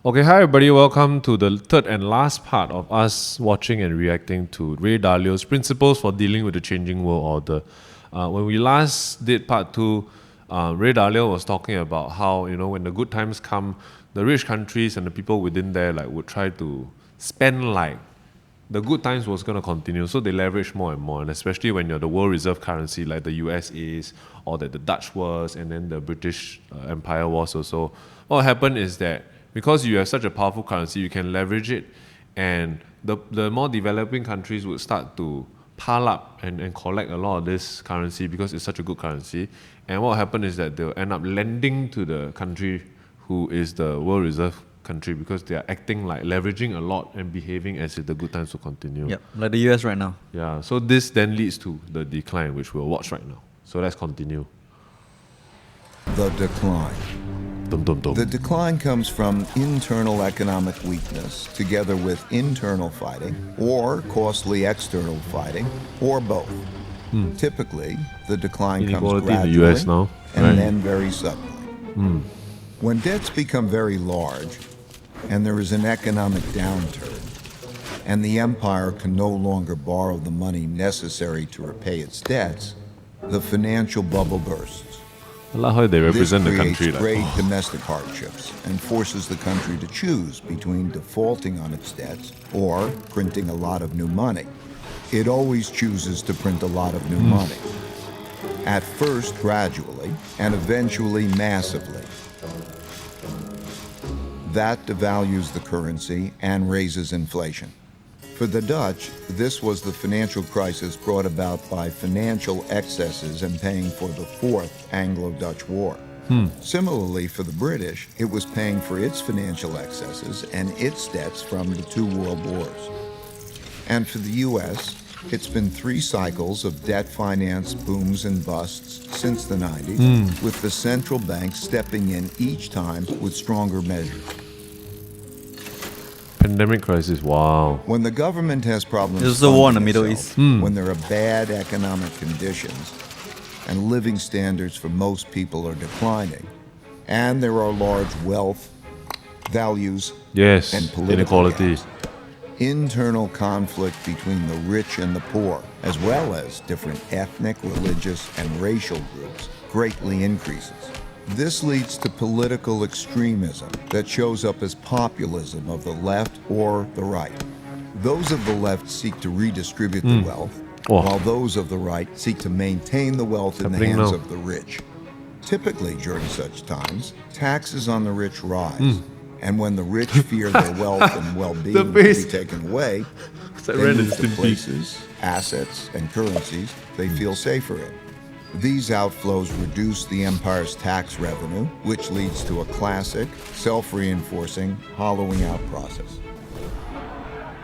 Okay, hi everybody. Welcome to the third and last part of us watching and reacting to Ray Dalio's Principles for Dealing with the Changing World Order. When we last did part 2, Ray Dalio was talking about how, when the good times come, the rich countries and the people within there would try to spend like the good times was going to continue, so they leverage more and more, and especially when you're the world reserve currency like the US is, or that the Dutch was, and then the British Empire was also. What happened is that because you have such a powerful currency, you can leverage it, and the more developing countries would start to pile up and collect a lot of this currency because it's such a good currency. And what will happen is that they'll end up lending to the country who is the world reserve country because they are acting like leveraging a lot and behaving as if the good times will continue. Yep, like the US right now. Yeah, so this then leads to the decline, which we'll watch right now. So let's continue. The decline. Dum, dum, dum. The decline comes from internal economic weakness together with internal fighting or costly external fighting or both. Typically, the decline comes Inequality gradually in the US now, and right? then very suddenly. When debts become very large and there is an economic downturn and the empire can no longer borrow the money necessary to repay its debts, the financial bubble bursts. I like how they This represent the creates country. great domestic hardships and forces the country to choose between defaulting on its debts or printing a lot of new money. It always chooses to print a lot of new money. At first gradually, and eventually massively. That devalues the currency and raises inflation. For the Dutch, this was the financial crisis brought about by financial excesses and paying for the Fourth Anglo-Dutch War. Similarly, for the British, it was paying for its financial excesses and its debts from the two world wars. And for the US, it's been 3 cycles of debt finance booms and busts since the 90s, with the central bank stepping in each time with stronger measures. Pandemic crisis, wow. When the government has problems There's a war in the funding Middle itself, East. when there are bad economic conditions and living standards for most people are declining, and there are large wealth, values, Yes, and political inequality. gaps, internal conflict between the rich and the poor, as well as different ethnic, religious, and racial groups, greatly increases. This leads to political extremism that shows up as populism of the left or the right. Those of the left seek to redistribute the wealth, while those of the right seek to maintain the wealth in the Happening hands now. of the rich. Typically, during such times, taxes on the rich rise, and when the rich fear their wealth and well-being will be face. taken away, That they red move is to Stimpy. places, assets, and currencies they feel safer in. These outflows reduce the empire's tax revenue, which leads to a classic, self-reinforcing, hollowing out process.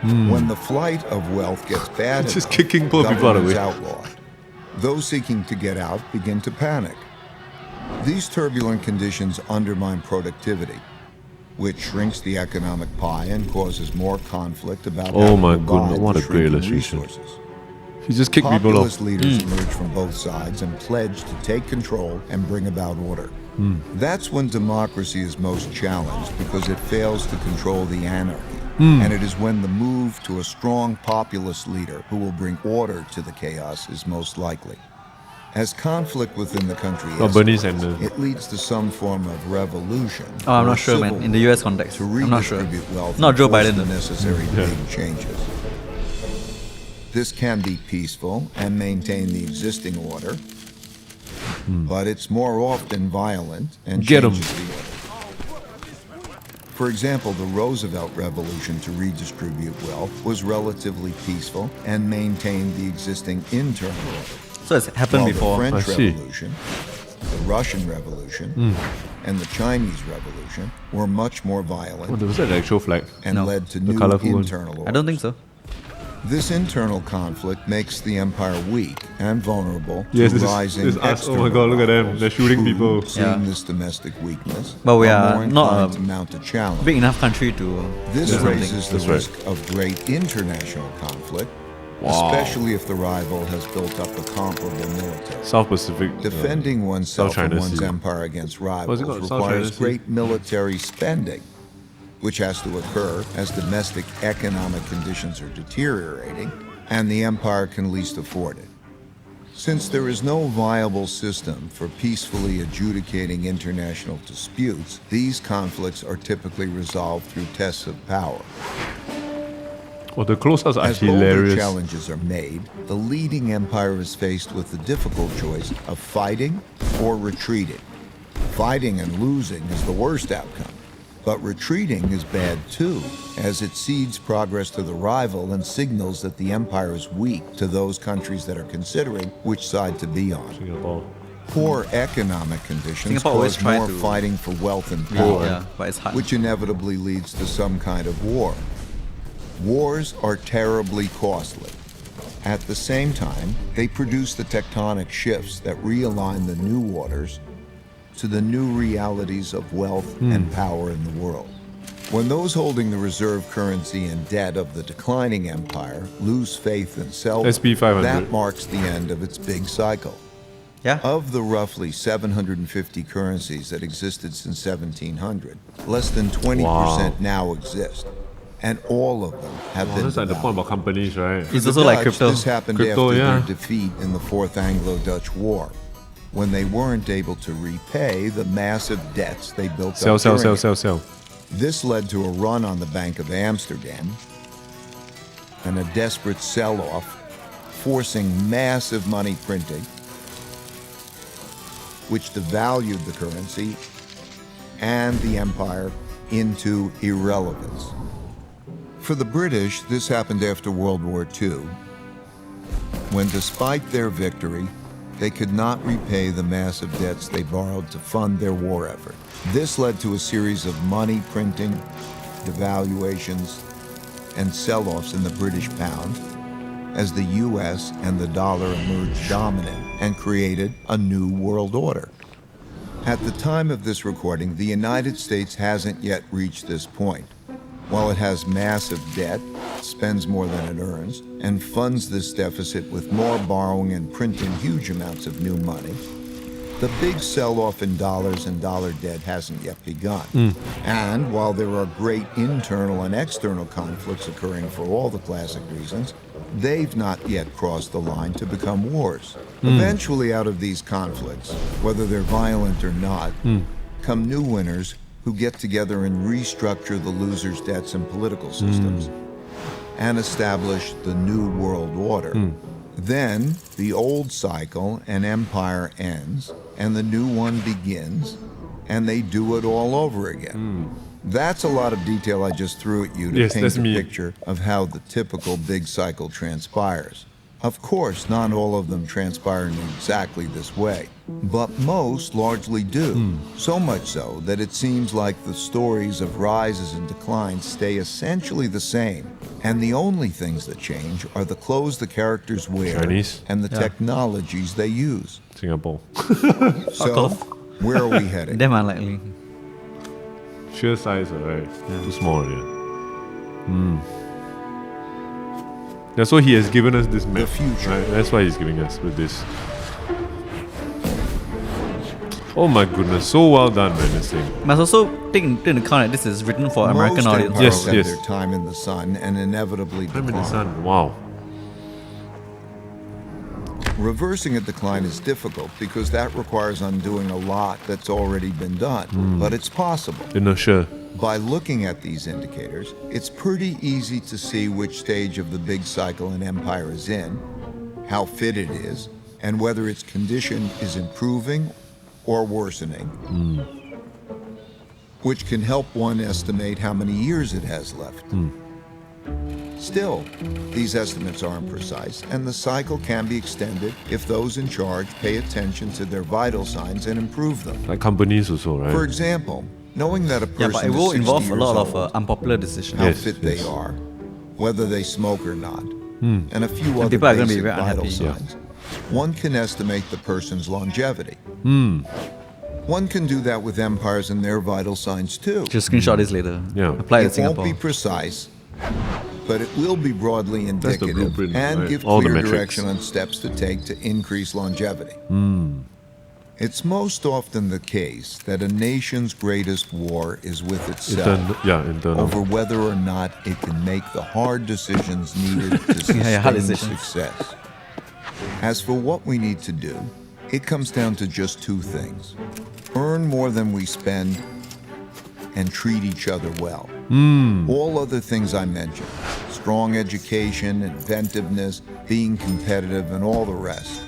When the flight of wealth gets bad Just enough, kicking poor people out of the government is way. outlawed. Those seeking to get out begin to panic. These turbulent conditions undermine productivity, which shrinks the economic pie and causes more conflict about Oh how my to provide goodness, what the a great shrinking illustration. resources. He just kicked people Populist off. leaders emerge from both sides and pledge to take control and bring about order. That's when democracy is most challenged because it fails to control the anarchy. And it is when the move to a strong populist leader who will bring order to the chaos is most likely. As conflict within the country Bernie escalates, Sanders. it leads to some form of revolution. Oh, I'm or not sure, man. civil In the US context, to I'm not sure. redistribute wealth Not and Joe force Biden, the though. necessary big changes. This can be peaceful and maintain the existing order, but it's more often violent and Get 'em. changes the order. For example, the Roosevelt Revolution to redistribute wealth was relatively peaceful and maintained the existing internal order. So it's happened While before. the French I see. Revolution, the Russian Revolution, and the Chinese Revolution were much more violent Oh, was that the actual flag? and No. led to The new colourful one. internal orders. I don't think so. This internal conflict makes the empire weak and vulnerable Yes, to this rising is us. Oh my external God, look at them. rivals They're shooting who, people. Seeing Yeah. this domestic weakness, But we are are more not inclined a to mount a challenge. Big enough country to This do something. raises the That's right. risk of great international conflict, Wow. especially if the rival has built up a comparable military. South Pacific. Defending oneself South China and one's Sea. empire against What's it rivals called? South requires China Sea? great military spending. which has to occur as domestic economic conditions are deteriorating and the empire can least afford it. Since there is no viable system for peacefully adjudicating international disputes, these conflicts are typically resolved through tests of power. Oh, the close-ups are As bolder hilarious. challenges are made, the leading empire is faced with the difficult choice of fighting or retreating. Fighting and losing is the worst outcome, but retreating is bad too, as it cedes progress to the rival and signals that the empire is weak to those countries that are considering which side to be on. Singapore. Poor economic conditions Singapore always cause try more to fighting for wealth and power, Yeah, but it's hard. which inevitably leads to some kind of war. Wars are terribly costly. At the same time, they produce the tectonic shifts that realign the new waters to the new realities of wealth and power in the world. When those holding the reserve currency and debt of the declining empire lose faith in self, SP 500. that marks the end of its big cycle. Yeah. Of the roughly 750 currencies that existed since 1700, less than 20% Wow. now exist, and all of them have Wow, been that's like the point devalued. about companies, right? It's The also like Dutch, crypto. This happened Crypto, after yeah. their defeat in the Fourth Anglo-Dutch War, when they weren't able to repay the massive debts they built Sell, up sell, during sell, it. sell, sell. This led to a run on the Bank of Amsterdam and a desperate sell-off, forcing massive money printing, which devalued the currency and the empire into irrelevance. For the British, this happened after World War II, when despite their victory, they could not repay the massive debts they borrowed to fund their war effort. This led to a series of money printing, devaluations, and sell-offs in the British pound as the US and the dollar emerged dominant and created a new world order. At the time of this recording, the United States hasn't yet reached this point. While it has massive debt, spends more than it earns, and funds this deficit with more borrowing and printing huge amounts of new money, the big sell-off in dollars and dollar debt hasn't yet begun. And while there are great internal and external conflicts occurring for all the classic reasons, they've not yet crossed the line to become wars. Eventually, out of these conflicts, whether they're violent or not, come new winners who get together and restructure the losers' debts and political systems and establish the new world order. Then the old cycle and empire ends and the new one begins, and they do it all over again. That's a lot of detail I just threw at you to Yes, paint that's a me. picture of how the typical big cycle transpires. Of course, not all of them transpire in exactly this way, but most largely do. So much so that it seems like the stories of rises and declines stay essentially the same, and the only things that change are the clothes the characters wear Chinese. and the technologies they use. Singapore. So, off. where are we heading? Damn unlikely. Sheer size, right? Too small, yeah. Yeah, so he has given us this map. future. Right? That's why he's giving us with this. Oh my goodness, so well done, man, this thing. Must also take into account that this is written for American Most audience. empires Yes, spend yes. their time in the sun and inevitably Time in the decline. sun, wow. Reversing a decline is difficult because that requires undoing a lot that's already been done, but it's possible. Inertia. By looking at these indicators, it's pretty easy to see which stage of the big cycle an empire is in, how fit it is, and whether its condition is improving or worsening, which can help one estimate how many years it has left. Still, these estimates aren't precise, and the cycle can be extended if those in charge pay attention to their vital signs and improve them. Like companies also, right? For example, knowing that a Yeah, person but it is will 60 involve a years lot of old, unpopular decisions. how Yes, fit yes. they are, whether they smoke or not, and a few other people are gonna be basic very vital unhappy. Yeah. signs, one can estimate the person's longevity. One can do that with empires and their vital signs too. Just screenshot this later. Yeah. Apply it to It won't Singapore. be precise, but it will be broadly the indicative blueprint, and right? give All the clear metrics. direction on steps to take to increase longevity. It's most often the case that a nation's greatest war is with itself Internal. over whether or not it can make the hard decisions needed to sustain hard decisions. success. As for what we need to do, it comes down to just two things: earn more than we spend and treat each other well. All other things I mentioned, strong education, inventiveness, being competitive, and all the rest,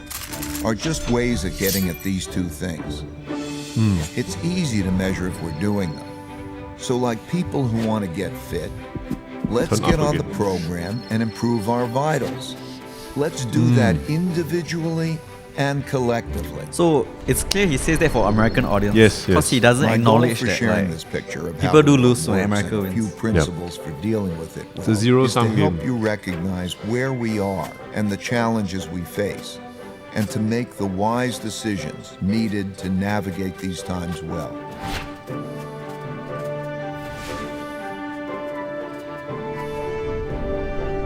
are just ways of getting at these two things. It's easy to measure if we're doing them. So like people who want to get fit, let's get on the program and improve our vitals. Let's do that individually and collectively. So it's clear he says that for American audience. Yes, Because yes. he doesn't My acknowledge goal for that sharing like, this picture of people how do the lose world when works America and a few wins. principles for dealing with it well a zero-sum is to help game. you recognize where we are and the challenges we face, and to make the wise decisions needed to navigate these times well.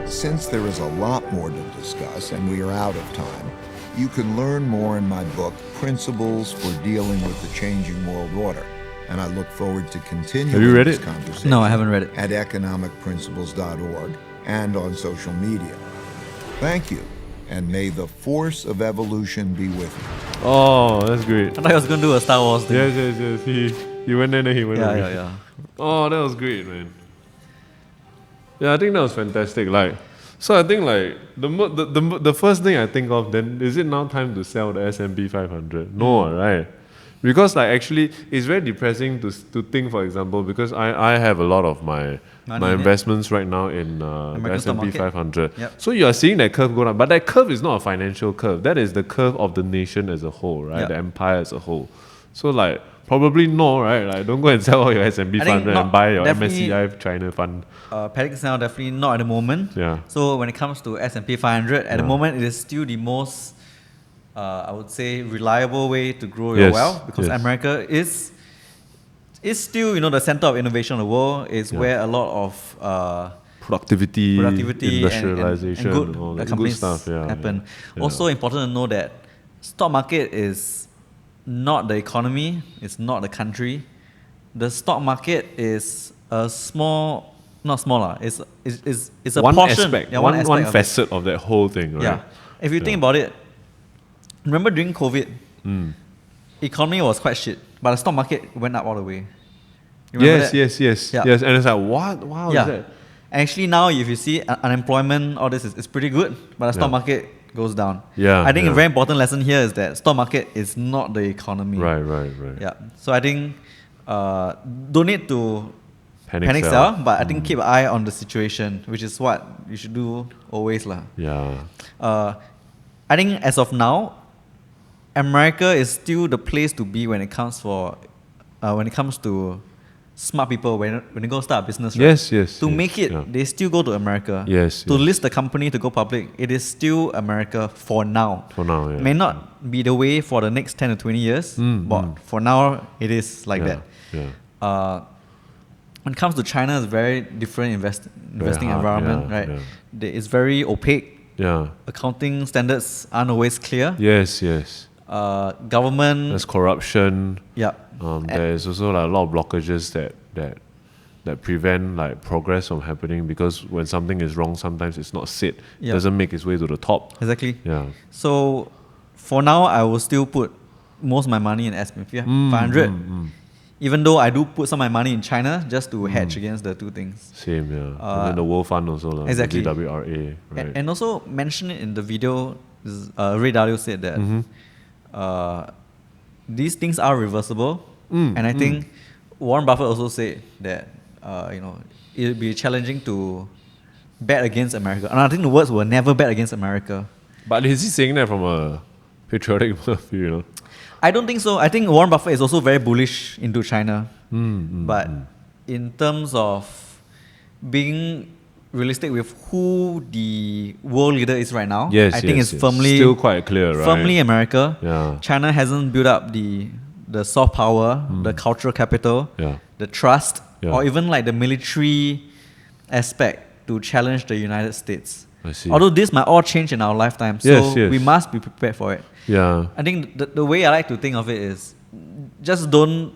Since there is a lot more to discuss and we are out of time, you can learn more in my book, Principles for Dealing with the Changing World Order. And I look forward to continuing Have you read this it? conversation No, I haven't read it. at economicprinciples.org and on social media. Thank you, and may the force of evolution be with you. Oh, that's great. I thought he was going to do a Star Wars thing. Yes. He went in and he went away. Yeah. Oh, that was great, man. Yeah, I think that was fantastic. Like, so I think like the first thing I think of then, is it now time to sell the S&P 500? No, right? Because like actually it's very depressing to think, for example, because I have a lot of my Money in it. investments right now in the American stock S&P market. 500. Yep. So you are seeing that curve go down, but that curve is not a financial curve. That is the curve of the nation as a whole, right? Yep. The empire as a whole. So like probably no, right? Like don't go and sell all your S&P I think 500 not- and buy your definitely- MSCI China fund. Panic now definitely not at the moment. Yeah. So when it comes to S&P 500, at the moment it is still the most, I would say, reliable way to grow your Yes, wealth, because yes. America is still the center of innovation in the world. It's where a lot of Productivity, productivity industrialization, and good all that good companies stuff. Yeah, happen. yeah. Also important to know that stock market is not the economy, it's not the country. The stock market is a small, not smaller, it's a one portion. aspect, Yeah, one aspect of it. facet of that whole thing, right? Yeah. If you think about it, remember during COVID, economy was quite shit, but the stock market went up all the way. You remember that? Yes. Yeah. Yes, and it's like, what? Wow, Yeah. is that? Actually, now if you see unemployment, all this is pretty good, but the stock market goes down. Yeah, I think yeah. a very important lesson here is that stock market is not the economy. Right. Yeah. So I think don't need to Panic sell, sell. but I think keep an eye on the situation, which is what you should do always lah. Yeah. I think as of now, America is still the place to be when it comes to smart people when they go start a business. Right? Yes. To make it, yeah. they still go to America. Yes, To yes. list the company to go public, it is still America for now. For now, yeah. May not be the way for the next 10 to 20 years, but for now, it is like that. Yeah. When it comes to China, it's very different investing hard, environment, yeah, right? yeah. It's very opaque. Yeah. Accounting standards aren't always clear. Yes. Government, There's corruption. yeah. There's also like a lot of blockages that prevent like progress from happening, because when something is wrong, sometimes it's not said. Yeah. It doesn't make its way to the top. Exactly. Yeah. So for now, I will still put most of my money in S&P 500, even though I do put some of my money in China just to hedge against the two things. Same, yeah. And then the World Fund also, like, Exactly. the GWRA, right? And also mentioned it in the video, Ray Dalio said that these things are reversible. And I think Warren Buffett also said that it'll be challenging to bet against America. And I think the words were never bet against America. But is he saying that from a patriotic point of view, I don't think so. I think Warren Buffett is also very bullish into China. But in terms of being realistic with who the world leader is right now, Yes, I think yes, it's yes. firmly Still quite clear, right? Firmly America. Yeah. China hasn't built up the soft power, the cultural capital, Yeah. the trust, Yeah. or even like the military aspect to challenge the United States. I see. Although this might all change in our lifetime, so Yes. we must be prepared for it. Yeah. I think the way I like to think of it is just don't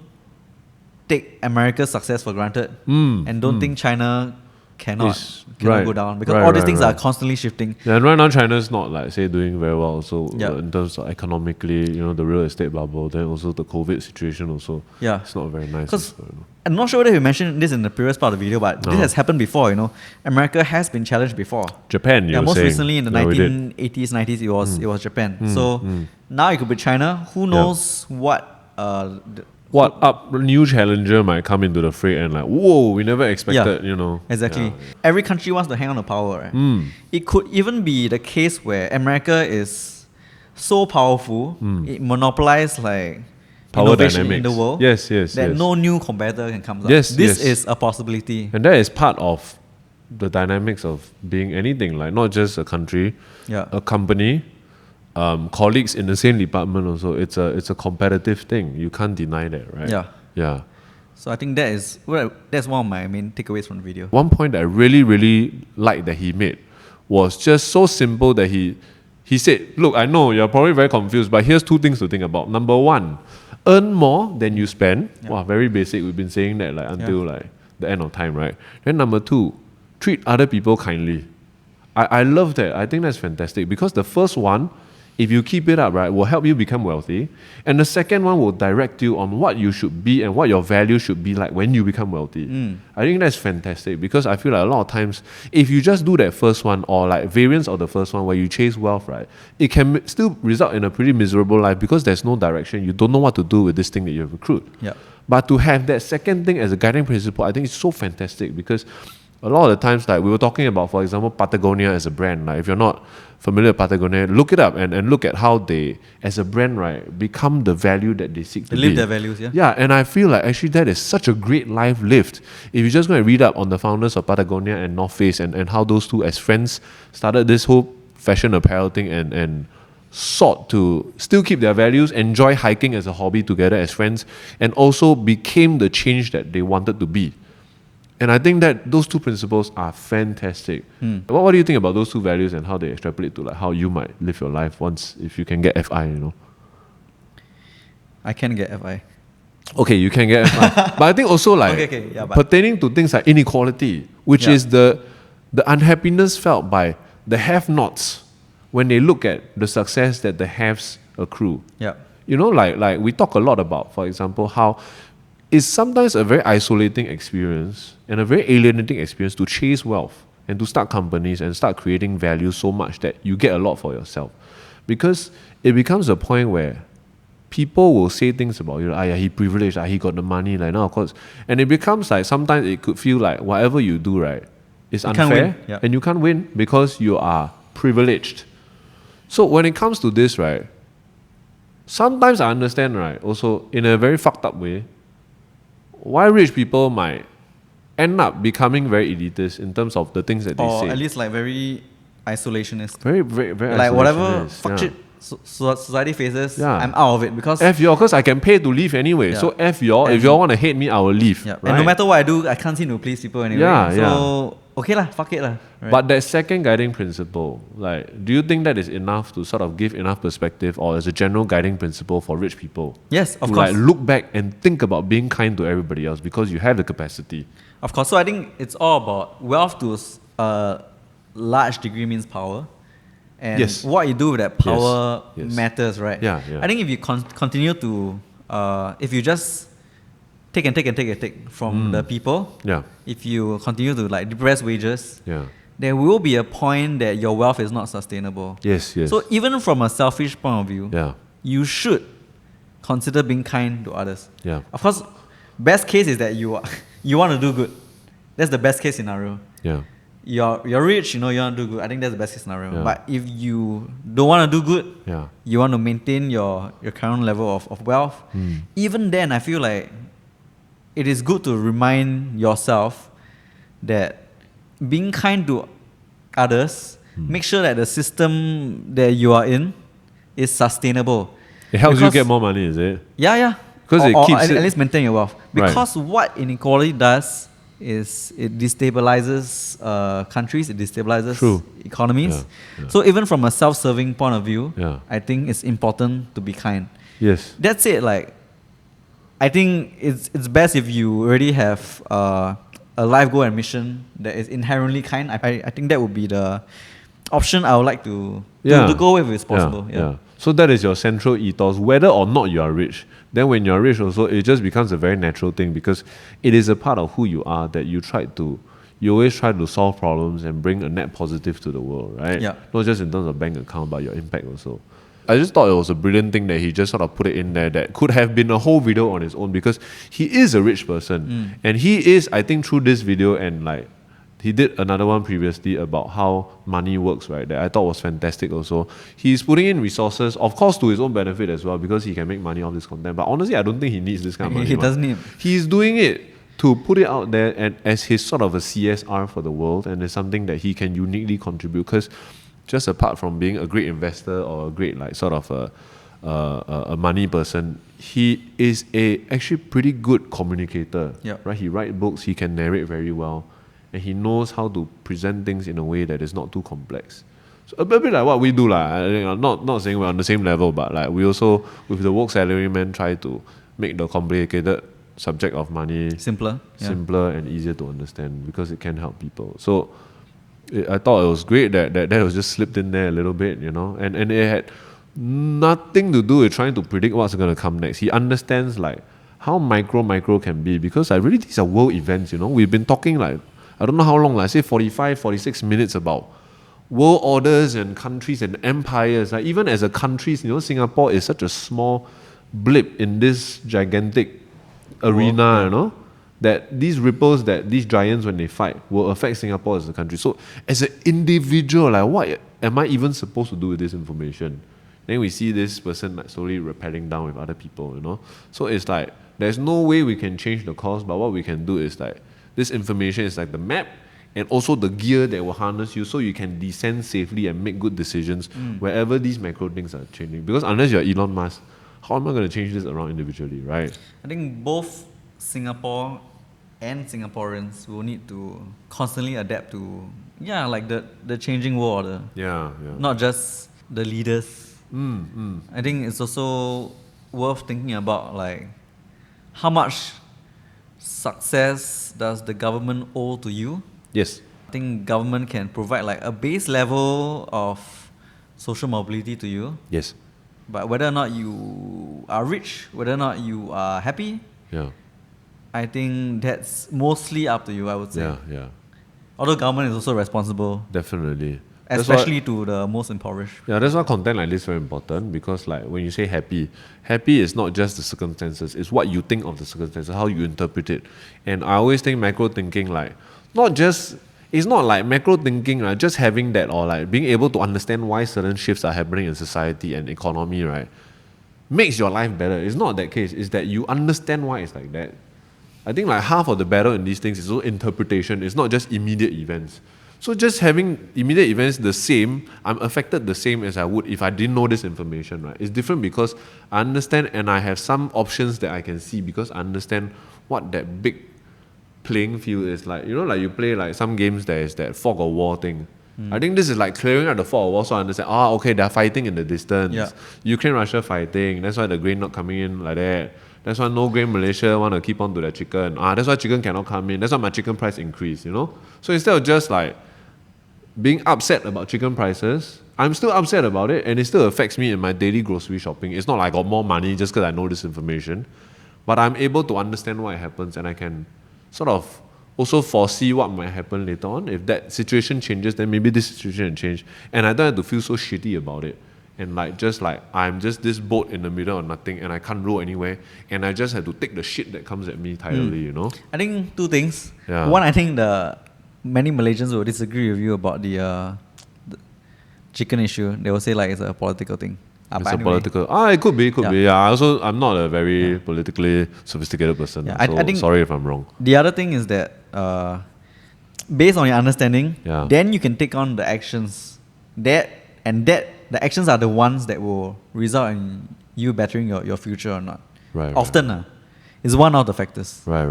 take America's success for granted and don't think China cannot right, go down, because right, all these right, things right. are constantly shifting. Yeah, and right now China's not like say doing very well also Yeah. in terms of economically, the real estate bubble, then also the COVID situation also. Yeah. It's not very nice. 'Cause also, I'm not sure whether you mentioned this in the previous part of the video, but this No. has happened before, America has been challenged before. Japan, you Yeah, were most saying. recently in the Yeah, we did. 1980s, 90s, it was Japan. So now it could be China. Who knows What new challenger might come into the fray and like, whoa, we never expected, Exactly. Yeah. Every country wants to hang on to power, right? It could even be the case where America is so powerful, it monopolizes like Power innovation in dynamics. the world. Yes, That no new competitor can come up. Yes, This yes. is a possibility. And that is part of the dynamics of being anything, like not just a country, Yeah. a company, colleagues in the same department also. It's a competitive thing. You can't deny that, right? Yeah. Yeah. So I think that's one of my main takeaways from the video. One point that I really, really liked that he made was just so simple that he said, look, I know you're probably very confused, but here's two things to think about. Number one, earn more than you spend. Yeah. Wow, very basic. We've been saying that like until like the end of time, right? Then number two, treat other people kindly. I love that. I think that's fantastic because the first one, if you keep it up, right, will help you become wealthy. And the second one will direct you on what you should be and what your value should be like when you become wealthy. I think that's fantastic because I feel like a lot of times, if you just do that first one or like variants of the first one where you chase wealth, right, it can still result in a pretty miserable life because there's no direction. You don't know what to do with this thing that you have accrued. Yeah. But to have that second thing as a guiding principle, I think it's so fantastic because a lot of the times, like we were talking about, for example, Patagonia as a brand. Like if you're not familiar with Patagonia, look it up and look at how they, as a brand, right, become the value that they seek to They live be. their values, yeah. Yeah, and I feel like actually that is such a great life lived. If you just go and read up on the founders of Patagonia and North Face and how those two as friends started this whole fashion apparel thing and sought to still keep their values, enjoy hiking as a hobby together as friends, and also became the change that they wanted to be. And I think that those two principles are fantastic. What do you think about those two values and how they extrapolate to like how you might live your life once if you can get FI, I can get FI. Okay, you can get FI. But I think also like Okay, yeah, but- pertaining to things like inequality, which Yeah. is the unhappiness felt by the have-nots when they look at the success that the haves accrue. Yeah. Like we talk a lot about, for example, how it's sometimes a very isolating experience and a very alienating experience to chase wealth and to start companies and start creating value so much that you get a lot for yourself. Because it becomes a point where people will say things about you, like, he privileged, he got the money, like now of course. And it becomes like sometimes it could feel like whatever you do, right, is can't unfair win, yeah. and you can't win because you are privileged. So when it comes to this, right, sometimes I understand, right, also in a very fucked up way, why rich people might end up becoming very elitist in terms of the things that they Or say. at least like very isolationist. Very, very, very Like whatever isolationist, fuck yeah. shit society faces, Yeah. I'm out of it because F y'all, because I can pay to leave anyway. Yeah. So F y'all, if And- y'all want to hate me, I will leave. yeah. Right? And no matter what I do, I can't seem to please people anyway. Yeah, so okay lah, fuck it lah. Right? But that second guiding principle, like, do you think that is enough to sort of give enough perspective or as a general guiding principle for rich people? yes, of to course. like look back and think about being kind to everybody else because you have the capacity. Of course. So I think it's all about wealth to a large degree means power. And Yes. what you do with that power Yes. matters, right? Yeah, yeah. I think if you continue to, if you just take from the people, Yeah, if you continue to like depress wages, yeah. there will be a point that your wealth is not sustainable. Yes, yes. So even from a selfish point of view, yeah, you should consider being kind to others. yeah. Of course, best case is that you want to do good. That's the best case scenario. Yeah. You're rich, you want to do good. I think that's the best case scenario. Yeah. But if you don't want to do good, Yeah. you want to maintain your current level of wealth, even then I feel like it is good to remind yourself that being kind to others, make sure that the system that you are in is sustainable. It helps you Because- get more money, is it? Yeah. 'Cause it or keeps at it- least maintain your wealth. Right. Because what inequality does is it destabilizes countries, it destabilizes True. economies. Yeah. So even from a self-serving point of view, Yeah. I think it's important to be kind. Yes. That's it. Like, I think it's best if you already have a life goal and mission that is inherently kind. I think that would be the option I would like to go with if it's possible. Yeah. So that is your central ethos, whether or not you are rich. Then when you're rich also, it just becomes a very natural thing because it is a part of who you are that you always try to solve problems and bring a net positive to the world, right? Yeah. Not just in terms of bank account, but your impact also. I just thought it was a brilliant thing that he just sort of put it in there that could have been a whole video on its own because he is a rich person. And he is, I think, through this video and like, he did another one previously about how money works, right? That I thought was fantastic also. He's putting in resources, of course, to his own benefit as well because he can make money off this content. But honestly, I don't think he needs this kind of money. He doesn't need. He's doing it to put it out there and as his sort of a CSR for the world, and it's something that he can uniquely contribute because just apart from being a great investor or a great like sort of a money person, he is a actually pretty good communicator. Yep. Right? He writes books, he can narrate very well. And he knows how to present things in a way that is not too complex. So a bit like what we do. I'm not saying we're on the same level, but like we also, with the woke salaryman, try to make the complicated subject of money Simpler. Yeah. simpler and easier to understand because it can help people. So I thought it was great that was just slipped in there a little bit, you know, and it had nothing to do with trying to predict what's going to come next. He understands like how micro can be because really these are world events, you know. We've been talking like I don't know how long, I say 45, 46 minutes about world orders and countries and empires. Like even as a country, you know, Singapore is such a small blip in this gigantic arena, you know, that these ripples, that these giants when they fight will affect Singapore as a country. So as an individual, like what am I even supposed to do with this information? Then we see this person like slowly rappelling down with other people, you know. So it's like there's no way we can change the course, but what we can do is like this information is like the map and also the gear that will harness you so you can descend safely and make good decisions wherever these macro things are changing. Because unless you're Elon Musk, how am I going to change this around individually, right? I think both Singapore and Singaporeans will need to constantly adapt to, like the changing world order. Yeah. Not just the leaders. I think it's also worth thinking about like how much success does the government owe to you? Yes. I think government can provide like a base level of social mobility to you. Yes. But whether or not you are rich, whether or not you are happy, I think that's mostly up to you, I would say. Yeah. Although government is also responsible, Definitely. especially to the most impoverished. Yeah, that's why content like this is very important because like when you say happy is not just the circumstances, it's what you think of the circumstances, how you interpret it. And I always think macro thinking like, it's not like macro thinking, right? Just having that or like being able to understand why certain shifts are happening in society and economy, right? Makes your life better. It's not that case, it's that you understand why it's like that. I think like half of the battle in these things is also interpretation, it's not just immediate events. So just having immediate events the same, I'm affected the same as I would if I didn't know this information, right? It's different because I understand and I have some options that I can see because I understand what that big playing field is like. You know, like you play like some games there is that fog of war thing. I think this is like clearing out the fog of war so I understand, okay, they're fighting in the distance. Yeah. Ukraine, Russia fighting, that's why the grain not coming in like that. That's why no grain Malaysia want to keep on to their chicken. That's why chicken cannot come in. That's why my chicken price increase, you know? So instead of just like being upset about chicken prices, I'm still upset about it and it still affects me in my daily grocery shopping. It's not like I got more money just because I know this information, but I'm able to understand what happens and I can sort of also foresee what might happen later on. If that situation changes, then maybe this situation will change. And I don't have to feel so shitty about it. And like just like I'm just this boat in the middle of nothing and I can't row anywhere and I just have to take the shit that comes at me tidily, you know? I think two things. Yeah. One, I think many Malaysians will disagree with you about the chicken issue. They will say like it's a political thing. It's But a anyway. political. It could be. Yeah. I'm not a very politically sophisticated person. Yeah, So I think sorry if I'm wrong. The other thing is that based on your understanding, Yeah. then you can take on the actions. The actions are the ones that will result in you bettering your future or not. Right. Often, is one of the factors. Right.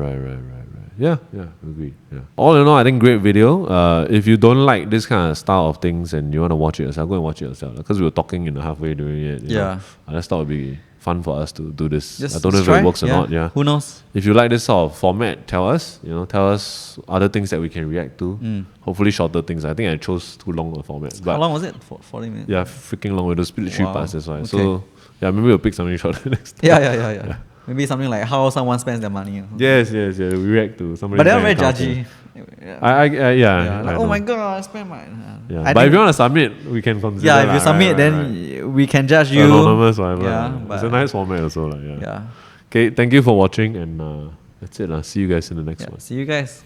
Yeah, agree. Yeah. All in all, I think great video. If you don't like this kind of style of things and you want to watch it yourself, go and watch it yourself. Because we were talking halfway doing it. You know. I just thought it would be fun for us to do this. Just I don't know if try. it works or not. Yeah. Who knows? If you like this sort of format, tell us. Tell us other things that we can react to. Hopefully shorter things. I think I chose too long a format. But How long was it? 40 minutes? yeah, freaking long. We'll split 3 parts, that's why. Okay. So yeah, maybe we'll pick something shorter next time. Yeah. Maybe something like how someone spends their money. Yes. We react to somebody. But they're very judgy. Yeah. Like, I oh my know. god, I spent my. Yeah. I But if think- you want to submit, we can consider. Yeah, if you lah, submit, right. then we can judge you. Anonymous, whatever. Yeah, It's but a nice format also. Yeah. yeah. Okay, thank you for watching, and that's it. See you guys in the next one. See you guys.